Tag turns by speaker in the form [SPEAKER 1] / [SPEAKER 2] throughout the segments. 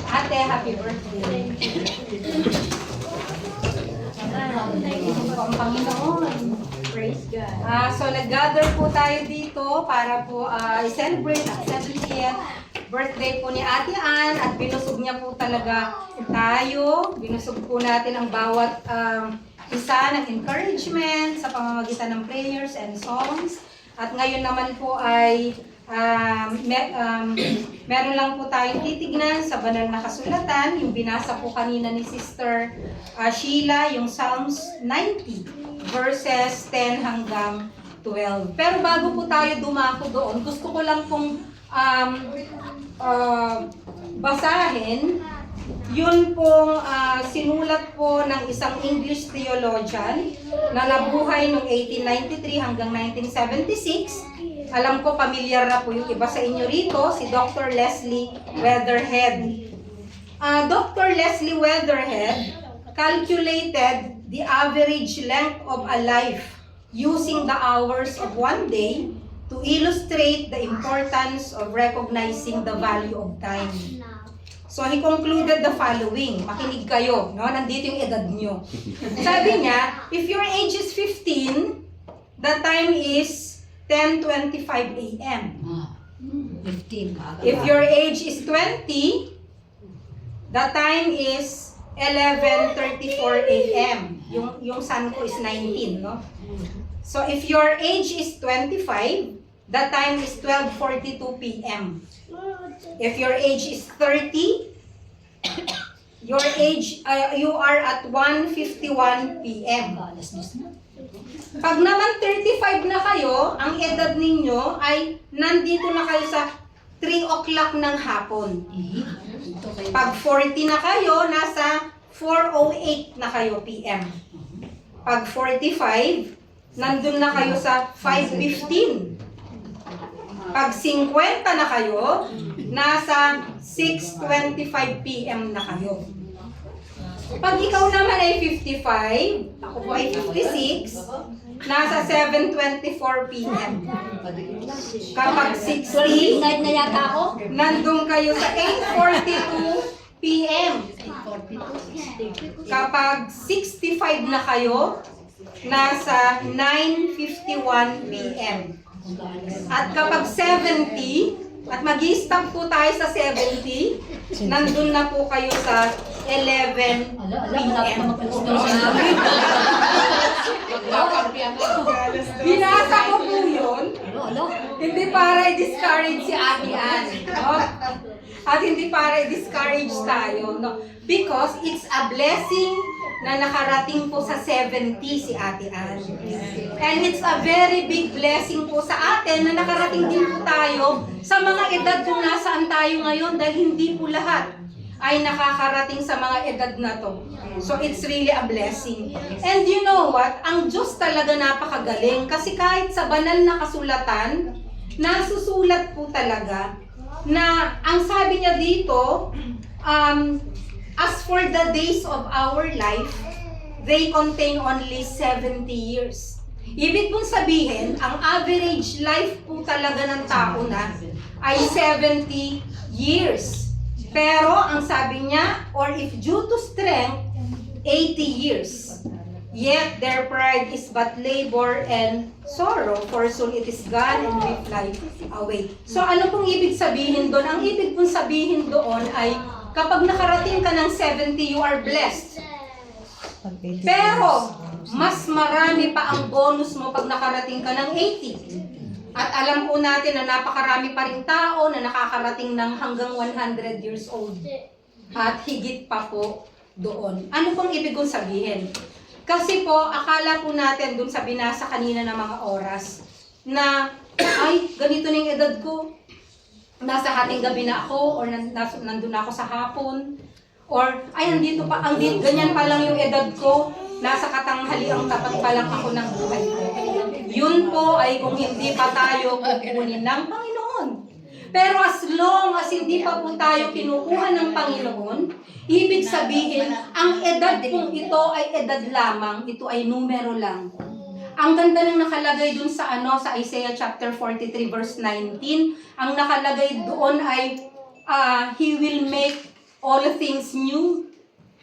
[SPEAKER 1] ate, happy birthday. Ang Panginoon.
[SPEAKER 2] Praise God.
[SPEAKER 1] So nag-gather po tayo dito para po i-celebrate ang 70th birthday po ni Ate Ann at binusog niya po talaga tayo. Binusog po natin ang bawat isa ng encouragement sa pamamagitan ng prayers and songs. At ngayon naman po ay meron lang po tayong titignan sa banal na kasulatan, yung binasa po kanina ni Sister Sheila, yung Psalms 90, verses 10 hanggang 12. Pero bago po tayo dumako doon, gusto ko lang pong basahin yun pong sinulat po ng isang English theologian na nabuhay noong 1893 hanggang 1976. Alam ko, pamilyar na po yung iba sa inyo rito, si Dr. Leslie Weatherhead. Dr. Leslie Weatherhead calculated the average length of a life using the hours of one day to illustrate the importance of recognizing the value of time. So he concluded the following. Makinig kayo, no? Nandito yung edad nyo. Sabi niya, if your age is 15, the time is 10:25 a.m.
[SPEAKER 2] 15.
[SPEAKER 1] If your age is 20, the time is 11:34 a.m. Yung sun ko is 19, no? So if your age is 25, the time is 12:42 p.m. If your age is 30, your age you are at 1:51 p.m. Pag naman 35 na kayo, ang edad ninyo ay nandito na kayo sa 3 o'clock ng hapon. Pag 40 na kayo, nasa 4:08 na kayo p.m. Pag 45, nandun na kayo sa 5:15. Pag 50 na kayo, nasa 6:25 p.m. na kayo. Pag ikaw naman ay 55, ako po ay 56, nasa 7:24 p.m. Kapag 60,
[SPEAKER 2] Night na yata ako.
[SPEAKER 1] nandun kayo sa 8:42 p.m. Kapag 65 na kayo, nasa 9:51 p.m. At kapag 70, at mag-i-stop po tayo sa 70, nandun na po kayo sa 11 p.m. Binasa ko po yun, hindi para i-discourage si Ate Ann, no? At hindi para i-discourage tayo, no? Because it's a blessing na nakarating po sa 70 si Ate Ann. And it's a very big blessing po sa atin na nakarating din po tayo sa mga edad kung nasaan tayo ngayon dahil hindi po lahat ay nakakarating sa mga edad na to. So it's really a blessing. And you know what? Ang Diyos talaga napakagaling kasi kahit sa banal na kasulatan, nasusulat po talaga na ang sabi niya dito, as for the days of our life, they contain only 70 years. Ibig pong sabihin, ang average life po talaga ng tao na ay 70 years. Pero ang sabi niya, or if due to strength, 80 years. Yet their pride is but labor and sorrow, for soon it is gone and we fly away. So ano pong ibig sabihin doon? Ang ibig pong sabihin doon ay kapag nakarating ka ng 70, you are blessed. Pero mas marami pa ang bonus mo pag nakarating ka ng 80. At alam po natin na napakarami pa rin tao na nakakarating ng hanggang 100 years old. At higit pa po doon. Ano pong ibig kong sabihin? Kasi po, akala po natin dun sa binasa kanina ng mga oras na, ay, ganito na yung edad ko. Nasa hating gabi na ako, or nandun na ako sa hapon. Or, ay, andito pa, ganyan pa lang yung edad ko. Nasa katanghali ang tapat pa lang ako ng buhay ko. Yun po ay kung hindi pa tayo kukunin ng Panginoon. Pero as long as hindi pa po tayo kinukuha ng Panginoon, ibig sabihin, ang edad kung ito ay edad lamang, ito ay numero lang. Ang ganda ng nakalagay dun sa sa Isaiah chapter 43 verse 19, ang nakalagay doon ay He will make all things new.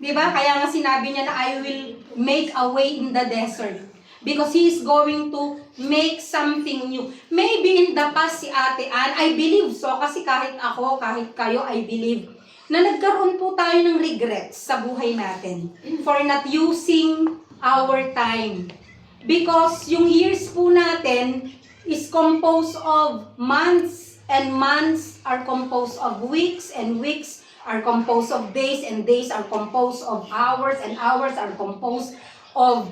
[SPEAKER 1] Diba? Kaya nga sinabi niya na I will make a way in the desert. Because He is going to make something new. Maybe in the past si Ate Ann, I believe so, kasi kahit ako, kahit kayo, I believe na nagkaroon po tayo ng regrets sa buhay natin for not using our time. Because yung years po natin is composed of months, and months are composed of weeks, and weeks are composed of days, and days are composed of hours, and hours are composed of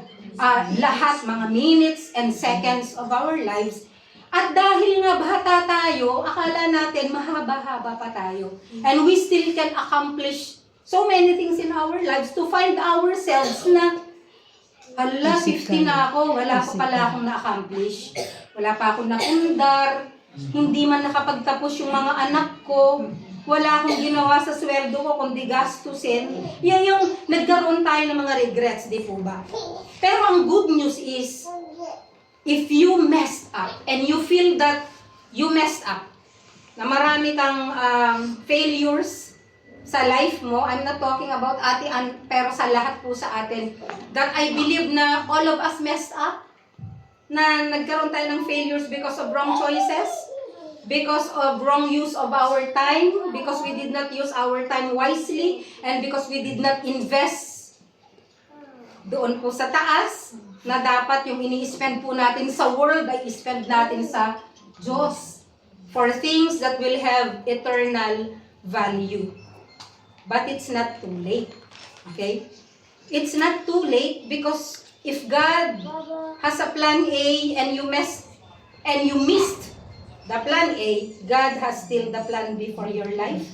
[SPEAKER 1] lahat, mga minutes and seconds of our lives. At dahil nga bata tayo, akala natin mahaba-haba pa tayo. And we still can accomplish so many things in our lives to find ourselves na, hala, 50 na ako, wala pa pala akong na-accomplish. Wala pa akong napundar, hindi man nakapagtapos yung mga anak ko, wala akong ginawa sa sweldo ko kundi gastusin. Yan yung nagkaroon tayo ng mga regrets, di po ba? Pero ang good news is, if you messed up and you feel that you messed up, na marami kang failures sa life mo, I'm not talking about Ate Ann, pero sa lahat po sa atin, that I believe na all of us messed up, na nagkaroon tayo ng failures because of wrong choices, because of wrong use of our time, because we did not use our time wisely, and because we did not invest doon po sa taas, na dapat yung ini-spend po natin sa world ay i-spend natin sa Diyos for things that will have eternal value. But it's not too late. Okay? It's not too late because if God has a plan A and you missed the plan A, God has still the plan B for your life.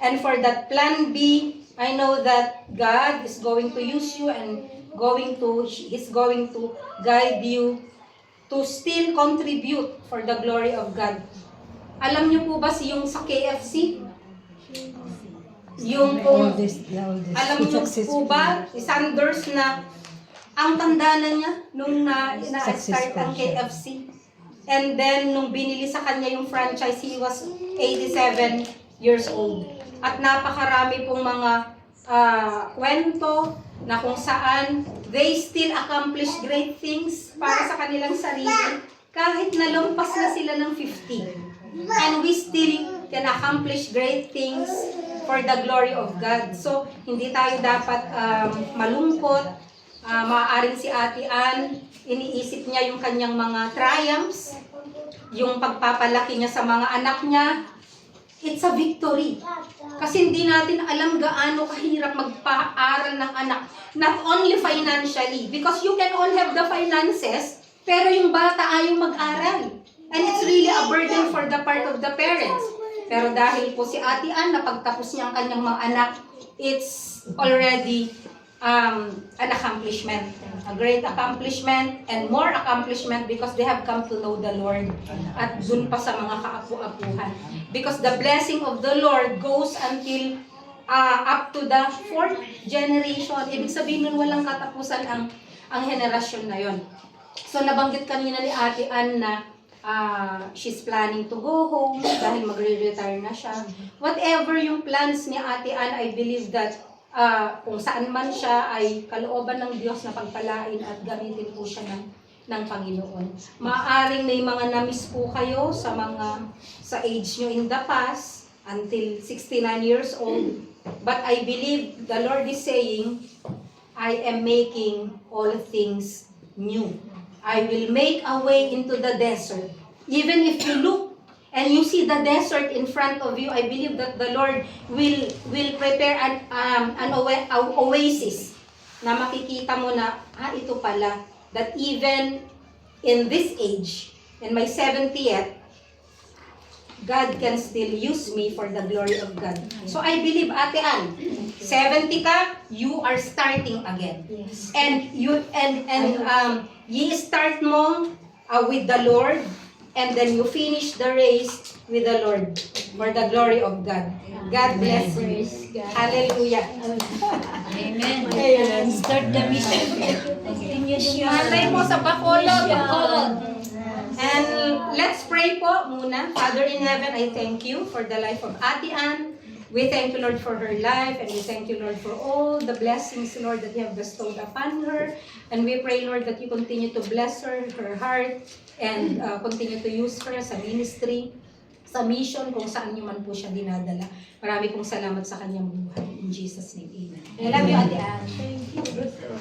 [SPEAKER 1] And for that plan B, I know that God is going to use you and He's going to guide you to still contribute for the glory of God. Alam niyo po ba yung sa KFC? Yung kung, alam niyo po ba, si Sanders na ang tanda na niya nung na-start ang KFC. And then, nung binili sa kanya yung franchise, he was 87 years old. At napakarami pong mga kwento na kung saan they still accomplish great things para sa kanilang sarili kahit nalumpas na sila ng 50. And we still can accomplish great things for the glory of God. So, hindi tayo dapat malungkot. Maaaring si Ate Ann, iniisip niya yung kanyang mga triumphs, yung pagpapalaki niya sa mga anak niya. It's a victory. Kasi hindi natin alam gaano kahirap magpaaral ng anak. Not only financially, because you can all have the finances, pero yung bata ayaw mag-aral. And it's really a burden for the part of the parents. Pero dahil po si Ate Ann, napagtapos niya ang kanyang mga anak, it's already an accomplishment. A great accomplishment and more accomplishment because they have come to know the Lord at dun pa sa mga kaapu-apuhan. Because the blessing of the Lord goes until up to the 4th generation. Ibig sabihin nun walang katapusan ang henerasyon na yon. So nabanggit kanina ni Ate Ann na she's planning to go home dahil magre-retire na siya. Whatever yung plans ni Ate Ann, I believe that kung saan man siya ay kalooban ng Diyos na pagpalain at gamitin po siya ng Panginoon. Maaring may mga na-miss po kayo sa age nyo in the past until 69 years old. But I believe the Lord is saying, I am making all things new. I will make a way into the desert. Even if you look and you see the desert in front of you, I believe that the Lord will prepare an oasis na makikita mo na, ito pala, that even in this age, in my 70th, God can still use me for the glory of God. So I believe, Ate Ann, 70 ka, you are starting again.
[SPEAKER 2] Yes.
[SPEAKER 1] And ye start mo with the Lord, and then you finish the race with the Lord for the glory of God. God bless you. Hallelujah.
[SPEAKER 2] Amen.
[SPEAKER 1] Amen.
[SPEAKER 2] Start the mission. Continue the mission.
[SPEAKER 1] Malay mo sa Bacolod.
[SPEAKER 2] Bacolod.
[SPEAKER 1] And let's pray po muna. Father in heaven, I thank you for the life of Ate Ann. We thank you, Lord, for her life, and we thank you, Lord, for all the blessings, Lord, that you have bestowed upon her. And we pray, Lord, that you continue to bless her, her heart, and continue to use her sa ministry, sa mission, kung saan niyo man po siya dinadala. Marami pong salamat sa kanyang buhay. In Jesus' name, amen.
[SPEAKER 2] I love you, Ate Ann.